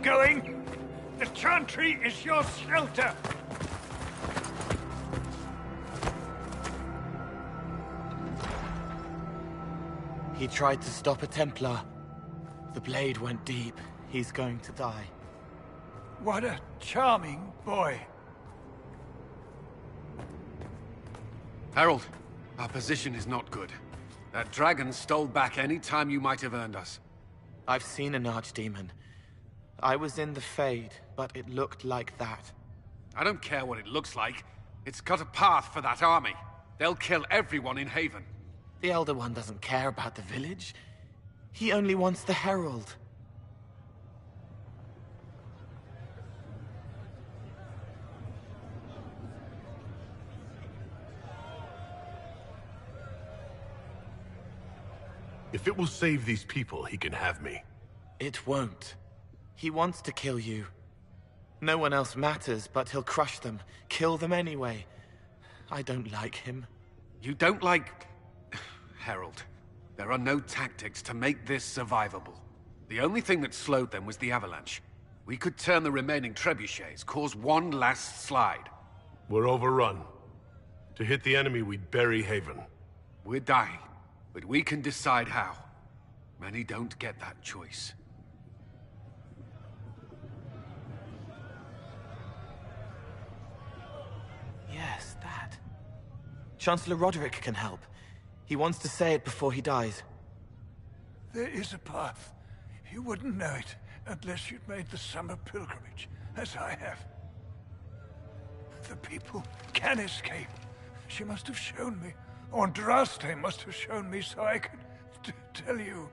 going? The chantry is your shelter. He tried to stop a Templar. The blade went deep. He's going to die. What a charming boy. Harold, our position is not good. That dragon stole back any time you might have earned us. I've seen an archdemon. I was in the Fade, but it looked like that. I don't care what it looks like. It's got a path for that army. They'll kill everyone in Haven. The Elder One doesn't care about the village. He only wants the Herald. If it will save these people, he can have me. It won't. He wants to kill you. No one else matters, but he'll crush them, kill them anyway. I don't like him. You don't like... Harold, there are no tactics to make this survivable. The only thing that slowed them was the avalanche. We could turn the remaining trebuchets, cause one last slide. We're overrun. To hit the enemy, we'd bury Haven. We're dying, but we can decide how. Many don't get that choice. Yes, that. Chancellor Roderick can help. He wants to say it before he dies. There is a path. You wouldn't know it unless you'd made the summer pilgrimage, as I have. The people can escape. She must have shown me. Or Andraste must have shown me so I could tell you.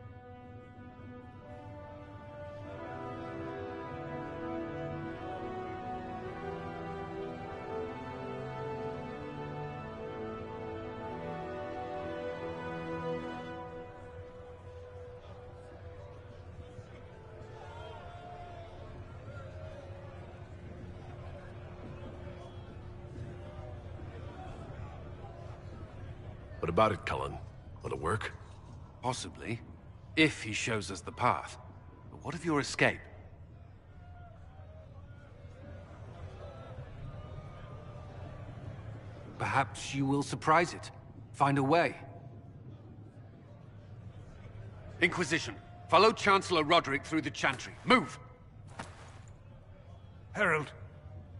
What about it, Cullen? Will it work? Possibly. If he shows us the path. But what of your escape? Perhaps you will surprise it. Find a way. Inquisition, follow Chancellor Roderick through the Chantry. Move! Herald,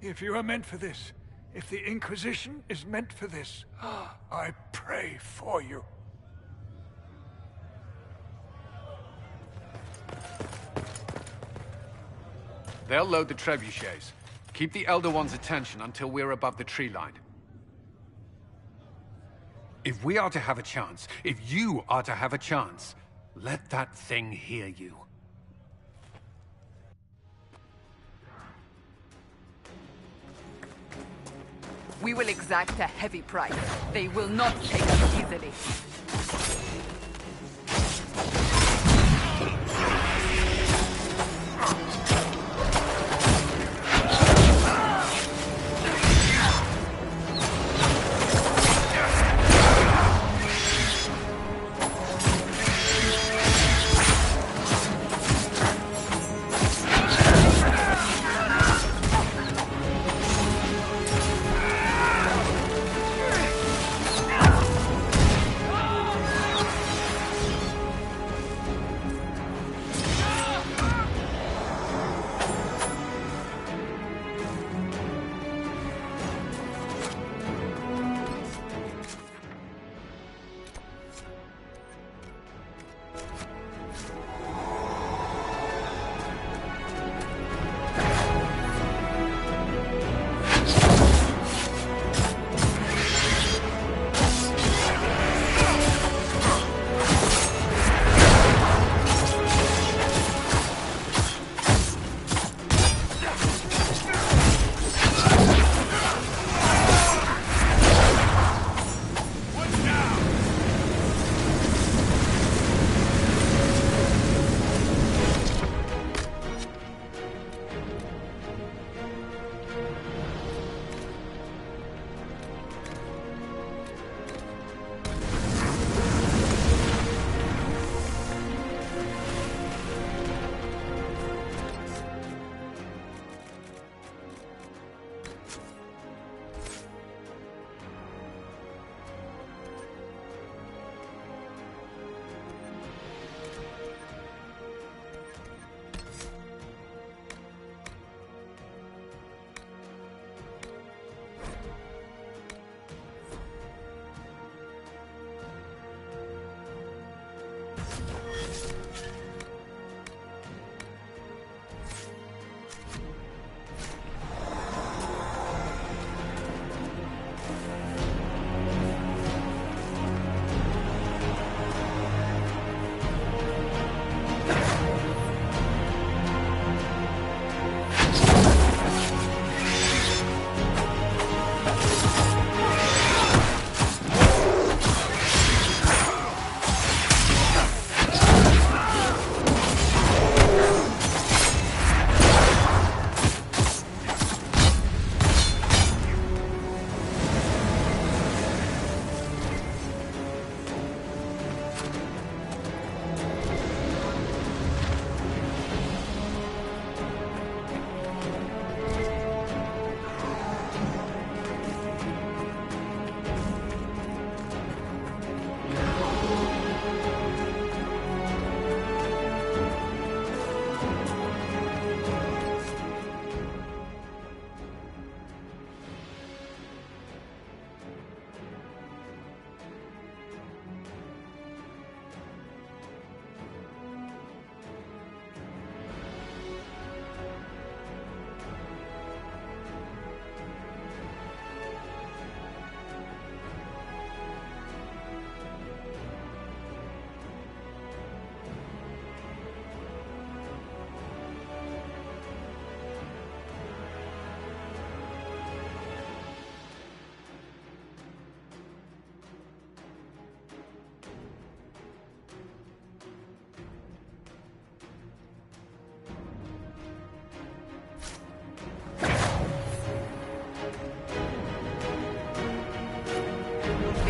if you are meant for this, if the Inquisition is meant for this, I pray for you. They'll load the trebuchets. Keep the Elder One's attention until we're above the tree line. If we are to have a chance, if you are to have a chance, let that thing hear you. We will exact a heavy price. They will not take us easily.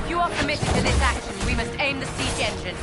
If you are committed to this action, we must aim the siege engine.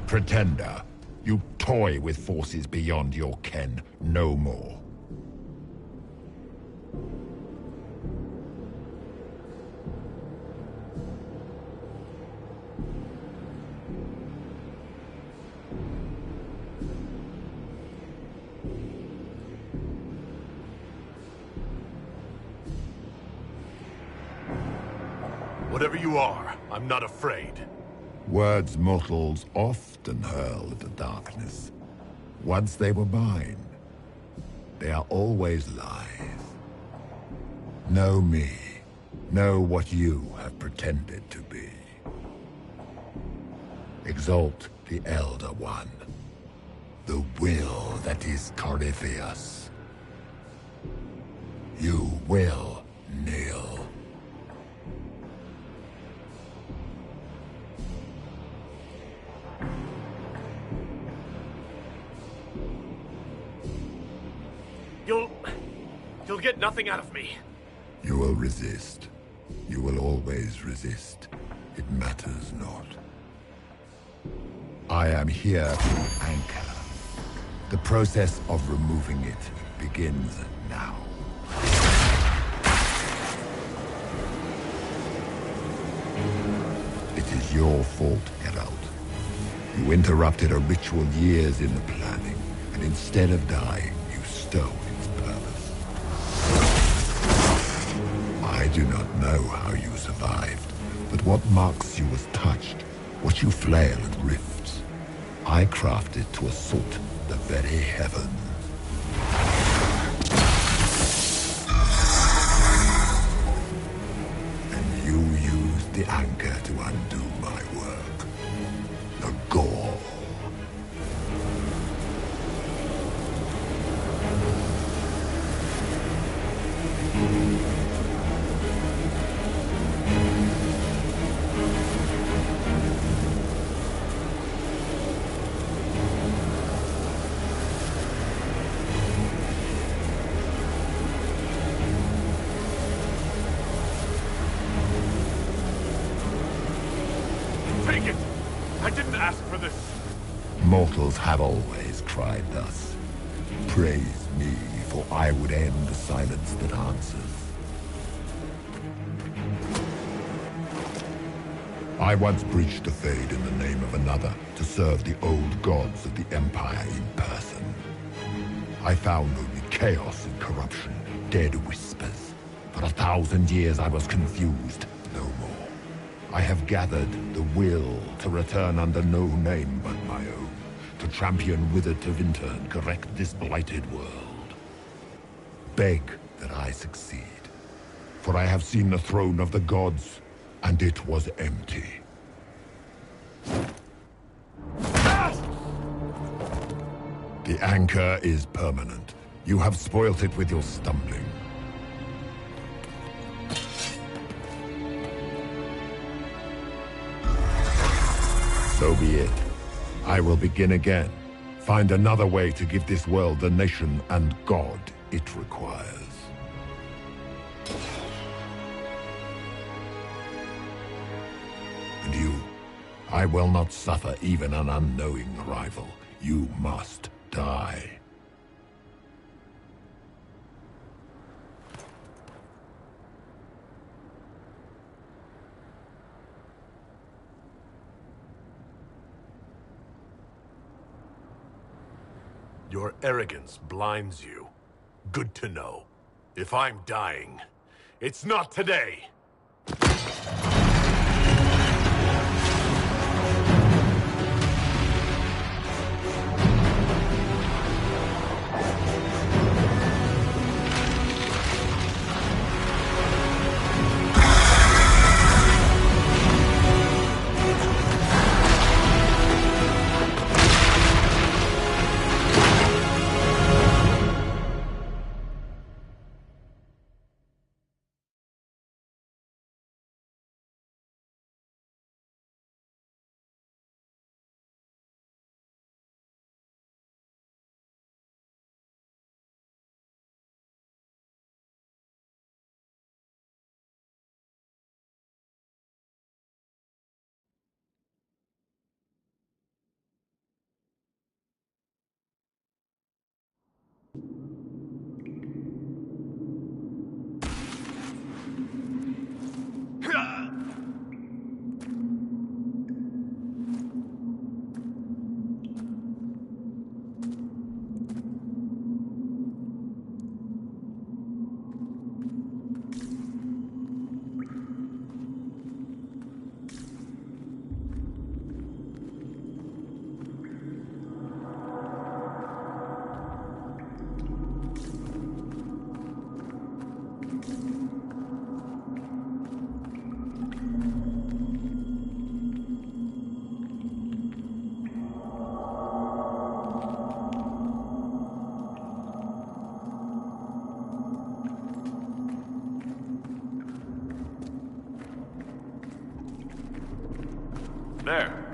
Pretender, you toy with forces beyond your ken no more. Whatever you are, I'm not afraid. Words mortals often hurl at the darkness. Once they were mine, they are always lies. Know me. Know what you have pretended to be. Exalt the Elder One. The will that is Corypheus. You will kneel. You'll get nothing out of me. You will resist. You will always resist. It matters not. I am here to anchor. The process of removing it begins now. It is your fault, Herald. You interrupted a ritual years in the planning, and instead of dying, you stole its purpose. I do not know how you survived, but what marks you as touched, what you flail at rifts, I crafted to assault the very heavens. And you used the anchor to undo my work. The gore. Take it! I didn't ask for this. Mortals have always cried thus. Praise me, for I would end the silence that answers. I once breached the Fade in the name of another to serve the old gods of the Empire in person. I found only chaos and corruption, dead whispers. For 1,000 years I was confused, no more. I have gathered the will to return under no name but my own, to champion Withered to Winter and correct this blighted world. Beg that I succeed, for I have seen the throne of the gods, and it was empty. The anchor is permanent. You have spoilt it with your stumbling. So be it. I will begin again. Find another way to give this world the nation and God it requires. And you, I will not suffer even an unknowing rival. You must die. Your arrogance blinds you. Good to know. If I'm dying, it's not today! There.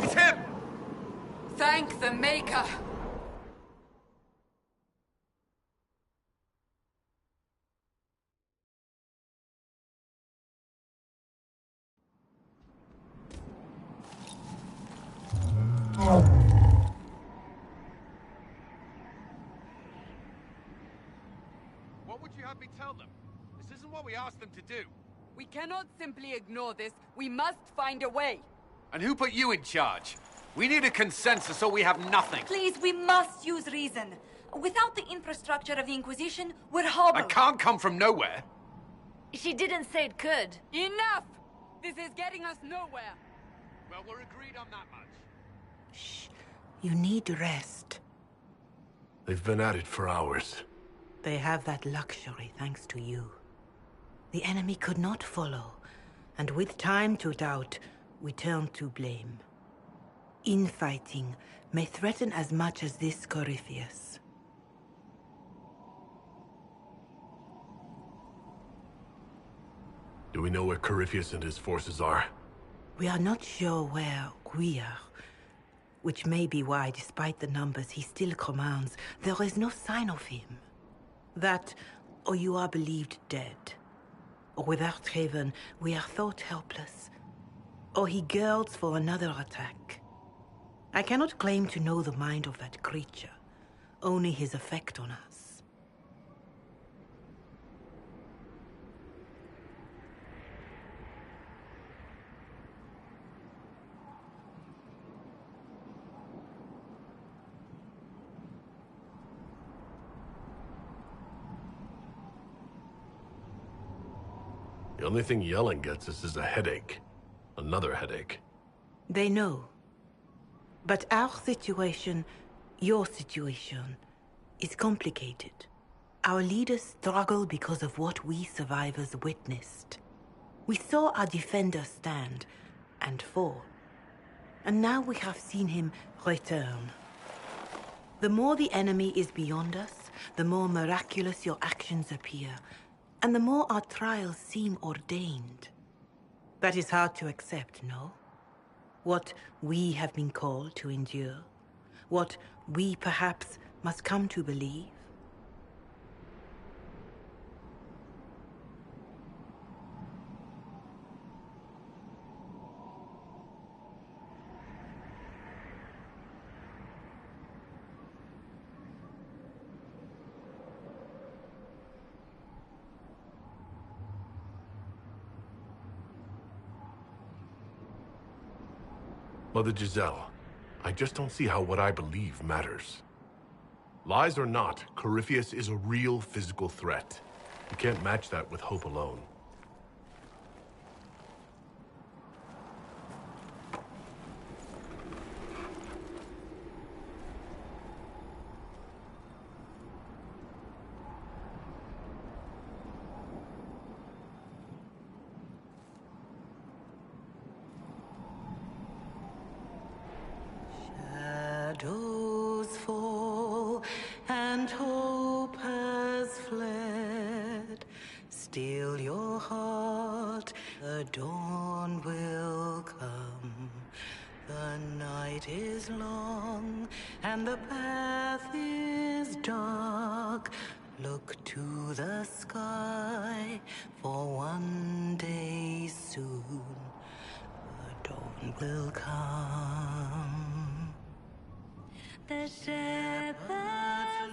It's him! Thank the Maker! we tell them? This isn't what we asked them to do. We cannot simply ignore this. We must find a way. And who put you in charge? We need a consensus or we have nothing. Please, we must use reason. Without the infrastructure of the Inquisition, we're hobbled. I can't come from nowhere. She didn't say it could. Enough! This is getting us nowhere. Well, we're agreed on that much. Shh. You need rest. They've been at it for hours. They have that luxury thanks to you. The enemy could not follow, and with time to doubt, we turn to blame. Infighting may threaten as much as this Corypheus. Do we know where Corypheus and his forces are? We are not sure where we are, which may be why, despite the numbers he still commands, there is no sign of him. That, or you are believed dead. Or without Haven, we are thought helpless. Or he girds for another attack. I cannot claim to know the mind of that creature, only his effect on us. The only thing yelling gets us is a headache. Another headache. They know. But our situation, your situation, is complicated. Our leaders struggle because of what we survivors witnessed. We saw our defender stand and fall. And now we have seen him return. The more the enemy is beyond us, the more miraculous your actions appear, and the more our trials seem ordained. That is hard to accept, no? What we have been called to endure, what we perhaps must come to believe. Mother Giselle, I just don't see how what I believe matters. Lies or not, Corypheus is a real physical threat. You can't match that with hope alone. Shadows fall and hope has fled. Still your heart, the dawn will come. The night is long and the path is dark. Look to the sky, for one day soon the dawn will come. The shepherd's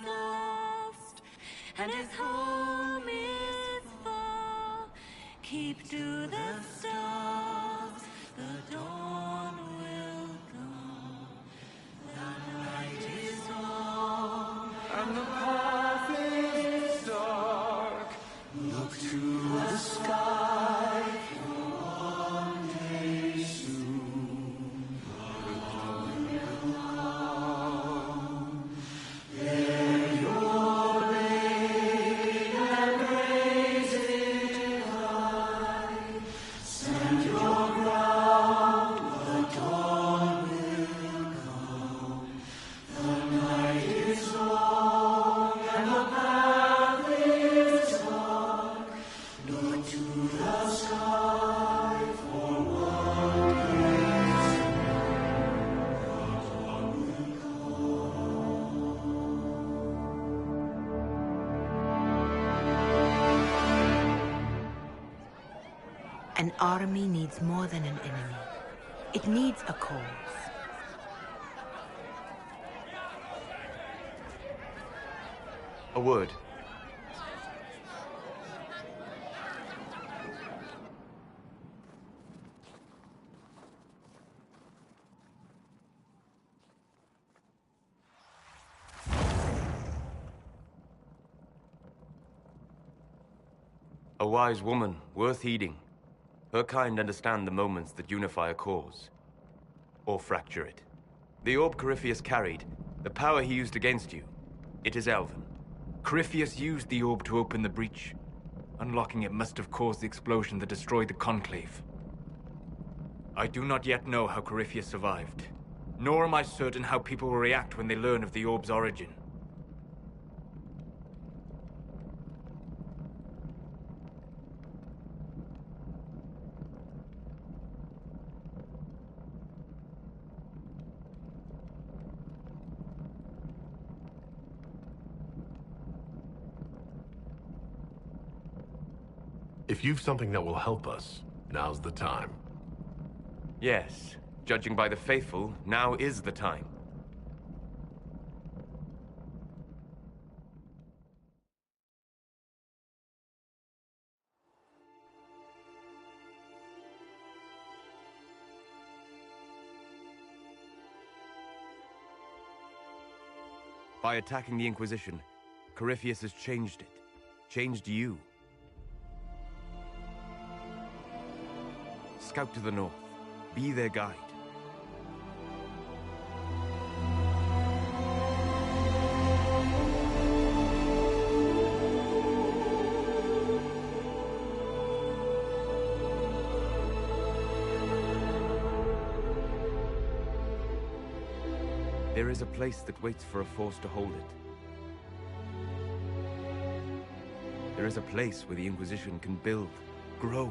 lost, and his home is far. Keep to the stars, the dawn will come. The night is long, and the path is dark. Look to the sky, for one day soon the dawn will come. Bear your blade and raise it high. Stand your ground, the dawn will come. The night is long and the path is dark. Look to the sky, for one day soon the dawn will come. An army needs more than an enemy. It needs a cause. A word. A wise woman, worth heeding. Her kind understand the moments that unify a cause. Or fracture it. The orb Corypheus carried, the power he used against you, it is Elven. Corypheus used the orb to open the breach. Unlocking it must have caused the explosion that destroyed the Conclave. I do not yet know how Corypheus survived, nor am I certain how people will react when they learn of the orb's origin. If you've something that will help us, now's the time. Yes, judging by the faithful, now is the time. By attacking the Inquisition, Corypheus has changed it. Changed you. Scout to the north. Be their guide. There is a place that waits for a force to hold it. There is a place where the Inquisition can build, grow.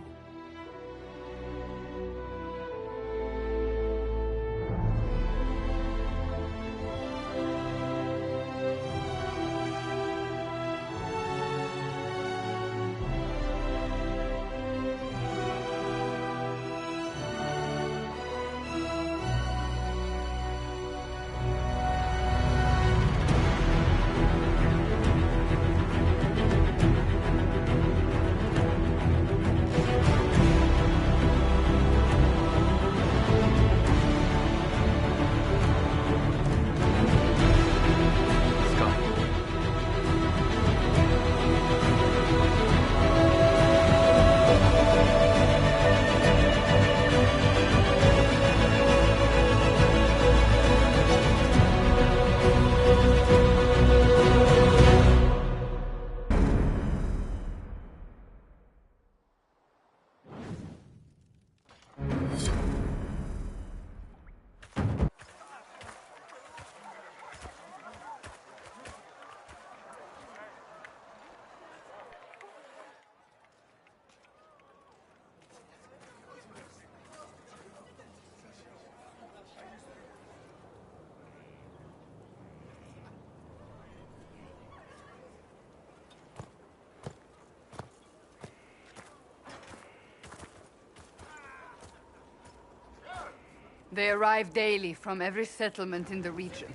They arrive daily from every settlement in the region.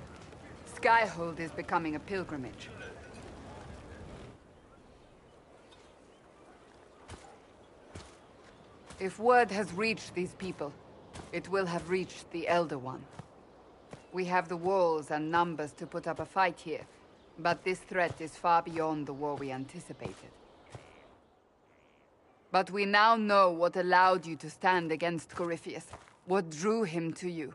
Skyhold is becoming a pilgrimage. If word has reached these people, it will have reached the Elder One. We have the walls and numbers to put up a fight here, but this threat is far beyond the war we anticipated. But we now know what allowed you to stand against Corypheus. What drew him to you?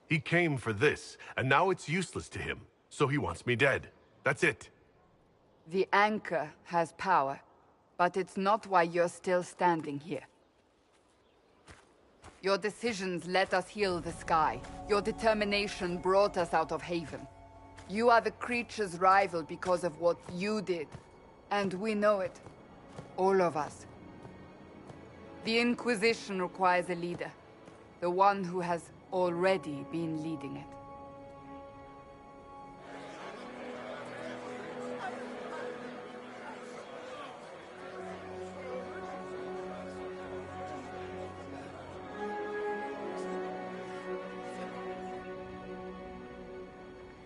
He came for this, and now it's useless to him. So he wants me dead. That's it. The Anchor has power, but it's not why you're still standing here. Your decisions let us heal the sky. Your determination brought us out of Haven. You are the creature's rival because of what you did. And we know it. All of us. The Inquisition requires a leader. The one who has already been leading it.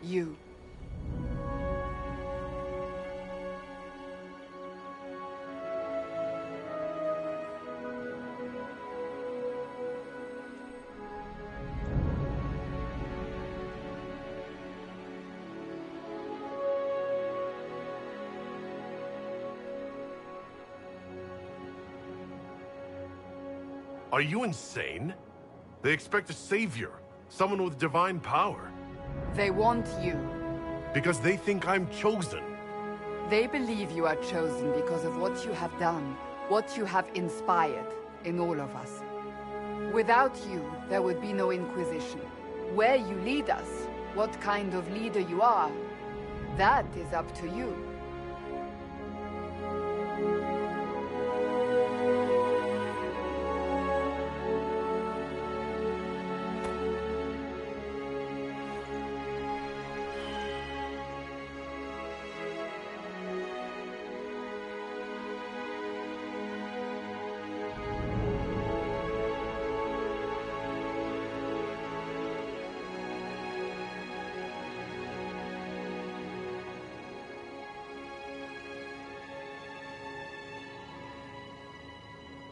You. Are you insane? They expect a savior, someone with divine power. They want you. Because they think I'm chosen. They believe you are chosen because of what you have done, what you have inspired in all of us. Without you, there would be no Inquisition. Where you lead us, what kind of leader you are, that is up to you.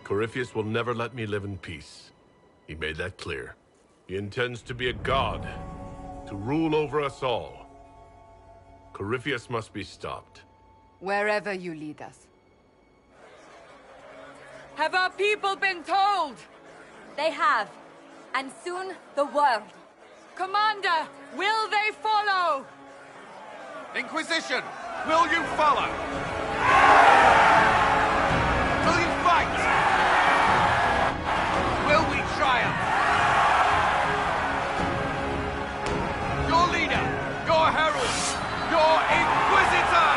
Corypheus will never let me live in peace. He made that clear. He intends to be a god, to rule over us all. Corypheus must be stopped. Wherever you lead us. Have our people been told? They have. And soon, the world. Commander, will they follow? Inquisition, will you follow? Will you fight? Will we triumph? Your leader, your herald, your Inquisitor!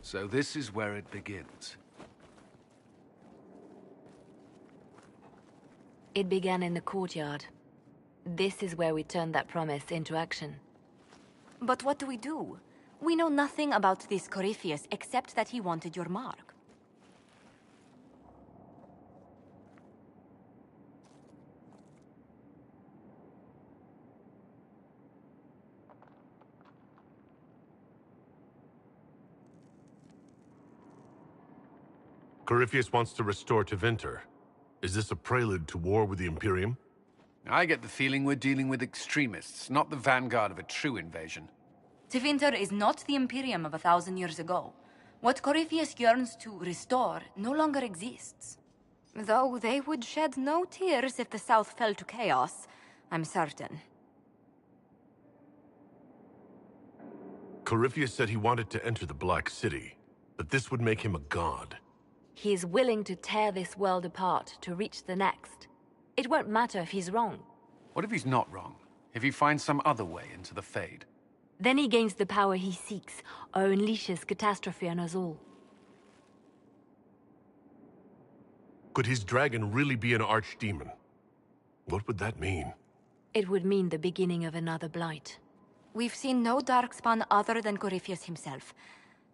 So this is where it begins. It began in the courtyard. This is where we turned that promise into action. But what do we do? We know nothing about this Corypheus except that he wanted your mark. Corypheus wants to restore Tevinter. Is this a prelude to war with the Imperium? I get the feeling we're dealing with extremists, not the vanguard of a true invasion. Tevinter is not the Imperium of 1,000 years ago. What Corypheus yearns to restore no longer exists. Though they would shed no tears if the South fell to chaos, I'm certain. Corypheus said he wanted to enter the Black City, but this would make him a god. He is willing to tear this world apart to reach the next. It won't matter if he's wrong. What if he's not wrong? If he finds some other way into the Fade? Then he gains the power he seeks, or unleashes catastrophe on us all. Could his dragon really be an archdemon? What would that mean? It would mean the beginning of another blight. We've seen no darkspawn other than Corypheus himself.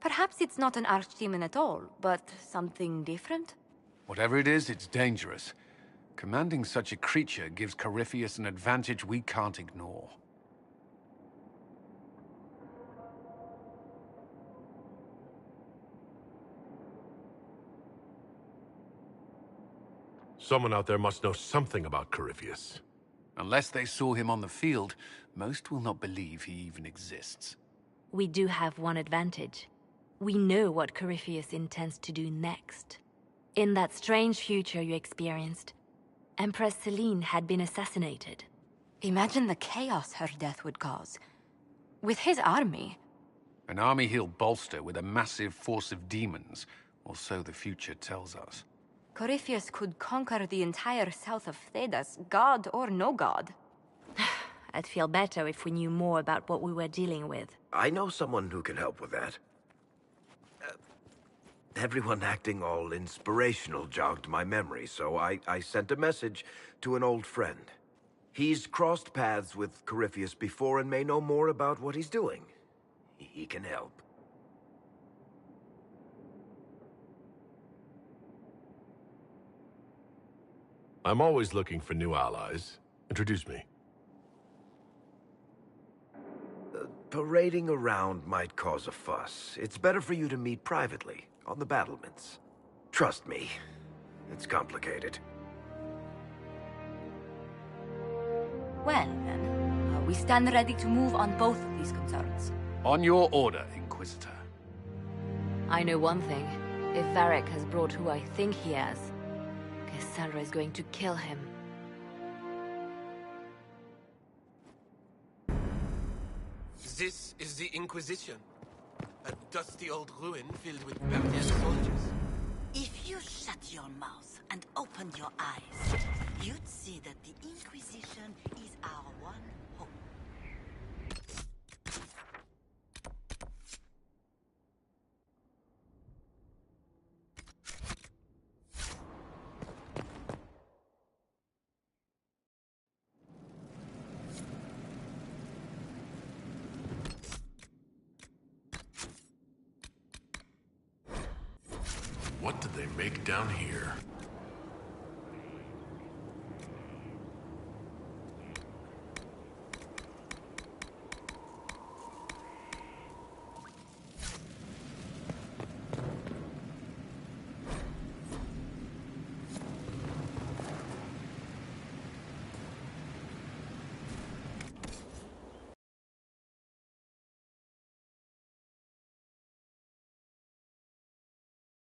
Perhaps it's not an archdemon at all, but something different? Whatever it is, it's dangerous. Commanding such a creature gives Corypheus an advantage we can't ignore. Someone out there must know something about Corypheus. Unless they saw him on the field, most will not believe he even exists. We do have one advantage. We know what Corypheus intends to do next. In that strange future you experienced, Empress Selene had been assassinated. Imagine the chaos her death would cause. With his army. An army he'll bolster with a massive force of demons, or so the future tells us. Corypheus could conquer the entire south of Thedas, god or no god. I'd feel better if we knew more about what we were dealing with. I know someone who can help with that. Everyone acting all inspirational jogged my memory, so I sent a message to an old friend. He's crossed paths with Corypheus before and may know more about what he's doing. He can help. I'm always looking for new allies. Introduce me. Parading around might cause a fuss. It's better for you to meet privately, on the battlements. Trust me, it's complicated. Well, then, we stand ready to move on both of these concerns. On your order, Inquisitor. I know one thing. If Varric has brought who I think he has, Cassandra is going to kill him. This is the Inquisition. A dusty old ruin filled with Baptist soldiers. If you shut your mouth and opened your eyes, you'd see that the Inquisition is our one hope. What did they make down here?